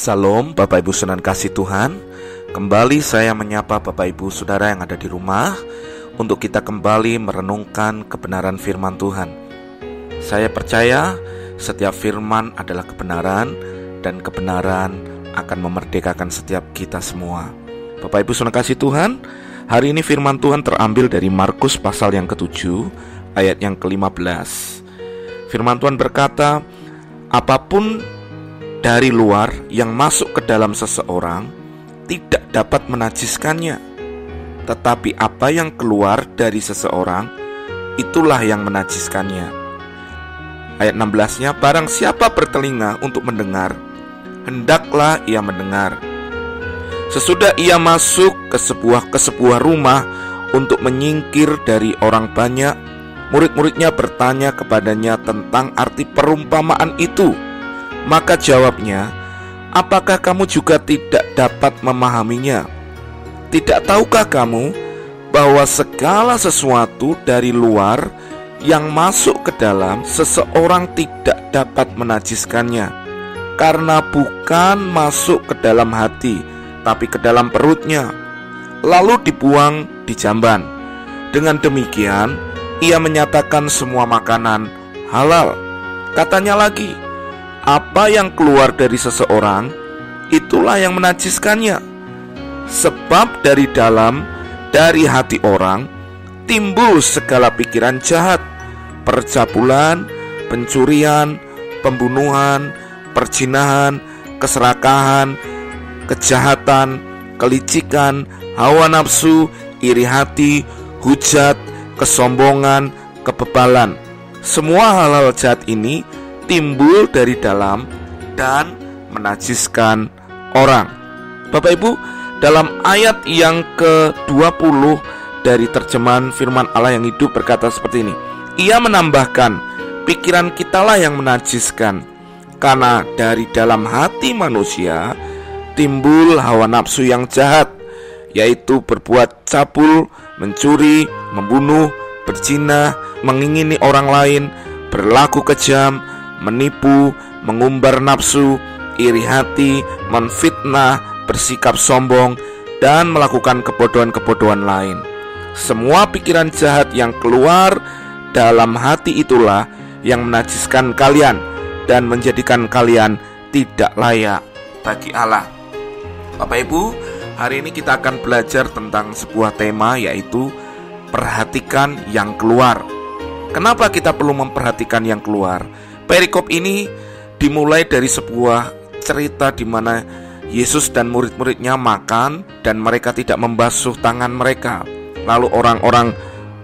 Salam Bapak Ibu Saudara kasih Tuhan. Kembali saya menyapa Bapak Ibu Saudara yang ada di rumah untuk kita kembali merenungkan kebenaran firman Tuhan. Saya percaya setiap firman adalah kebenaran dan kebenaran akan memerdekakan setiap kita semua. Bapak Ibu Saudara kasih Tuhan, hari ini firman Tuhan terambil dari Markus pasal yang ke-7 ayat yang ke-15. Firman Tuhan berkata, apapun dari luar yang masuk ke dalam seseorang tidak dapat menajiskannya, tetapi apa yang keluar dari seseorang itulah yang menajiskannya. Ayat 16-nya, barang siapa bertelinga untuk mendengar, hendaklah ia mendengar. Sesudah ia masuk ke sebuah rumah untuk menyingkir dari orang banyak, murid-muridnya bertanya kepadanya tentang arti perumpamaan itu. Maka jawabnya, apakah kamu juga tidak dapat memahaminya? Tidak tahukah kamu bahwa segala sesuatu dari luar yang masuk ke dalam seseorang tidak dapat menajiskannya, karena bukan masuk ke dalam hati, tapi ke dalam perutnya, lalu dibuang di jamban. Dengan demikian, ia menyatakan semua makanan halal. Katanya lagi, apa yang keluar dari seseorang, itulah yang menajiskannya. Sebab dari dalam, dari hati orang, timbul segala pikiran jahat, percabulan, pencurian, pembunuhan, perzinahan, keserakahan, kejahatan, kelicikan, hawa nafsu, iri hati, hujat, kesombongan, kebebalan. Semua hal-hal jahat ini timbul dari dalam dan menajiskan orang. Bapak Ibu, dalam ayat yang ke-20 dari terjemahan firman Allah yang hidup berkata seperti ini. Ia menambahkan, pikiran kitalah yang menajiskan, karena dari dalam hati manusia timbul hawa nafsu yang jahat, yaitu berbuat cabul, mencuri, membunuh, berzina, mengingini orang lain, berlaku kejam, menipu, mengumbar nafsu, iri hati, menfitnah, bersikap sombong, dan melakukan kebodohan-kebodohan lain. Semua pikiran jahat yang keluar dalam hati itulah yang menajiskan kalian dan menjadikan kalian tidak layak bagi Allah. Bapak Ibu, hari ini kita akan belajar tentang sebuah tema, yaitu perhatikan yang keluar. Kenapa kita perlu memperhatikan yang keluar? Perikop ini dimulai dari sebuah cerita di mana Yesus dan murid-muridnya makan dan mereka tidak membasuh tangan mereka. Lalu orang-orang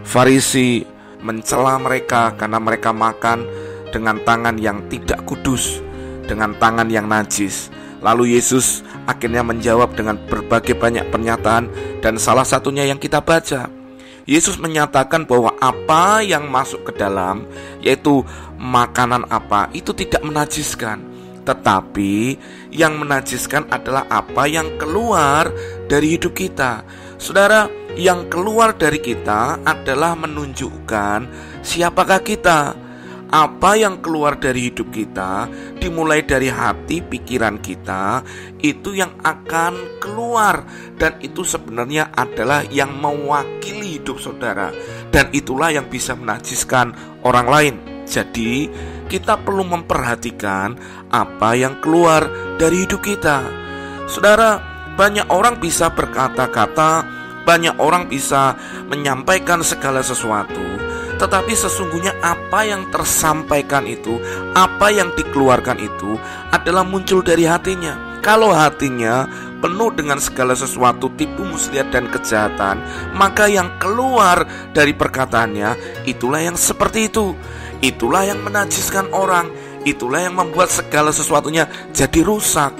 Farisi mencela mereka karena mereka makan dengan tangan yang tidak kudus, dengan tangan yang najis. Lalu Yesus akhirnya menjawab dengan berbagai banyak pernyataan, dan salah satunya yang kita baca. Yesus menyatakan bahwa apa yang masuk ke dalam, yaitu makanan apa, itu tidak menajiskan. Tetapi yang menajiskan adalah apa yang keluar dari hidup kita. Saudara, yang keluar dari kita adalah menunjukkan siapakah kita. Apa yang keluar dari hidup kita, dimulai dari hati, pikiran kita, itu yang akan keluar. Dan itu sebenarnya adalah yang mewakili hidup saudara, dan itulah yang bisa menajiskan orang lain. Jadi kita perlu memperhatikan apa yang keluar dari hidup kita. Saudara, banyak orang bisa berkata-kata, banyak orang bisa menyampaikan segala sesuatu, tetapi sesungguhnya apa yang tersampaikan itu, apa yang dikeluarkan itu adalah muncul dari hatinya. Kalau hatinya penuh dengan segala sesuatu tipu muslihat dan kejahatan, maka yang keluar dari perkataannya itulah yang seperti itu. Itulah yang menajiskan orang, itulah yang membuat segala sesuatunya jadi rusak.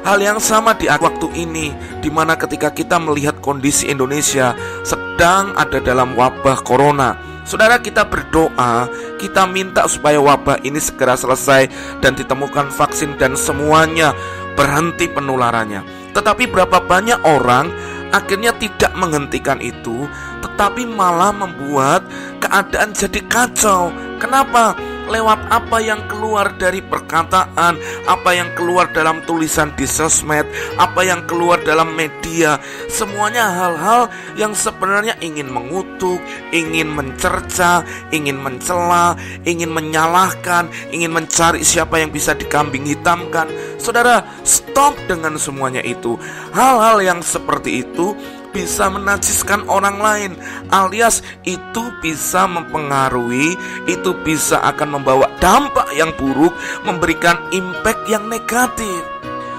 Hal yang sama di waktu ini, di mana ketika kita melihat kondisi Indonesia sedang ada dalam wabah corona, saudara, kita berdoa, kita minta supaya wabah ini segera selesai dan ditemukan vaksin dan semuanya berhenti penularannya. Tetapi berapa banyak orang akhirnya tidak menghentikan itu, tetapi malah membuat keadaan jadi kacau. Kenapa? lewat apa yang keluar dari perkataan, apa yang keluar dalam tulisan di sosmed, apa yang keluar dalam media. Semuanya hal-hal yang sebenarnya ingin mengutuk, ingin mencerca, ingin mencela, ingin menyalahkan, ingin mencari siapa yang bisa dikambing hitamkan. Saudara, stop dengan semuanya itu. Hal-hal yang seperti itu bisa menajiskan orang lain, alias itu bisa mempengaruhi, itu bisa akan membawa dampak yang buruk, memberikan impact yang negatif.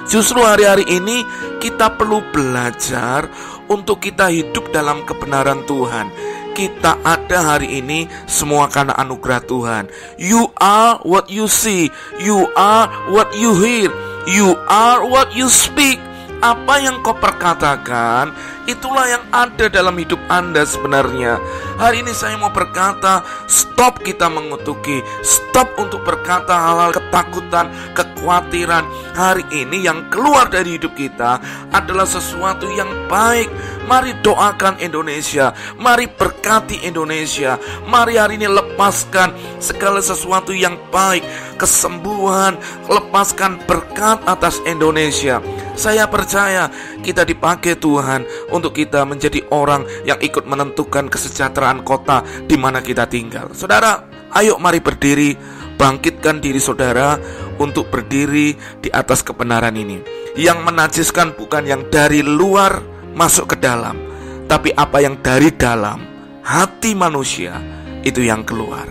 Justru hari-hari ini kita perlu belajar untuk kita hidup dalam kebenaran Tuhan. Kita ada hari ini semua karena anugerah Tuhan. You are what you see, you are what you hear, you are what you speak. Apa yang kau perkatakan, itulah yang ada dalam hidup Anda sebenarnya. Hari ini saya mau berkata, stop kita mengutuki, stop untuk berkata hal-hal ketakutan, kekhawatiran. Hari ini yang keluar dari hidup kita adalah sesuatu yang baik. Mari doakan Indonesia, mari berkati Indonesia. Mari hari ini lepaskan segala sesuatu yang baik, kesembuhan, lepaskan berkat atas Indonesia. Saya percaya kita dipakai Tuhan untuk kita menjadi orang yang ikut menentukan kesejahteraan kota di mana kita tinggal. Saudara, ayo mari berdiri, bangkitkan diri saudara untuk berdiri di atas kebenaran ini. Yang menajiskan bukan yang dari luar masuk ke dalam, tapi apa yang dari dalam hati manusia itu yang keluar.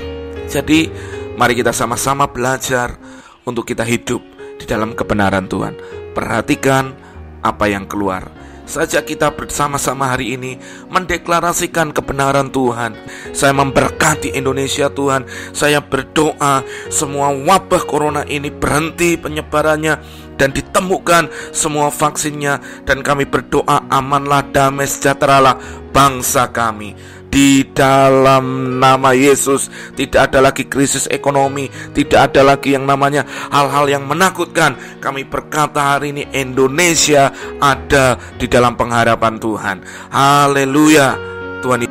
Jadi mari kita sama-sama belajar untuk kita hidup di dalam kebenaran Tuhan. Perhatikan apa yang keluar. Saja kita bersama-sama hari ini mendeklarasikan kebenaran Tuhan. Saya memberkati Indonesia Tuhan. Saya berdoa semua wabah corona ini berhenti penyebarannya dan ditemukan semua vaksinnya. Dan kami berdoa amanlah, damai, sejahteralah bangsa kami. Di dalam nama Yesus tidak ada lagi krisis ekonomi, tidak ada lagi yang namanya hal-hal yang menakutkan. Kami berkata hari ini Indonesia ada di dalam pengharapan Tuhan. Haleluya. Tuhan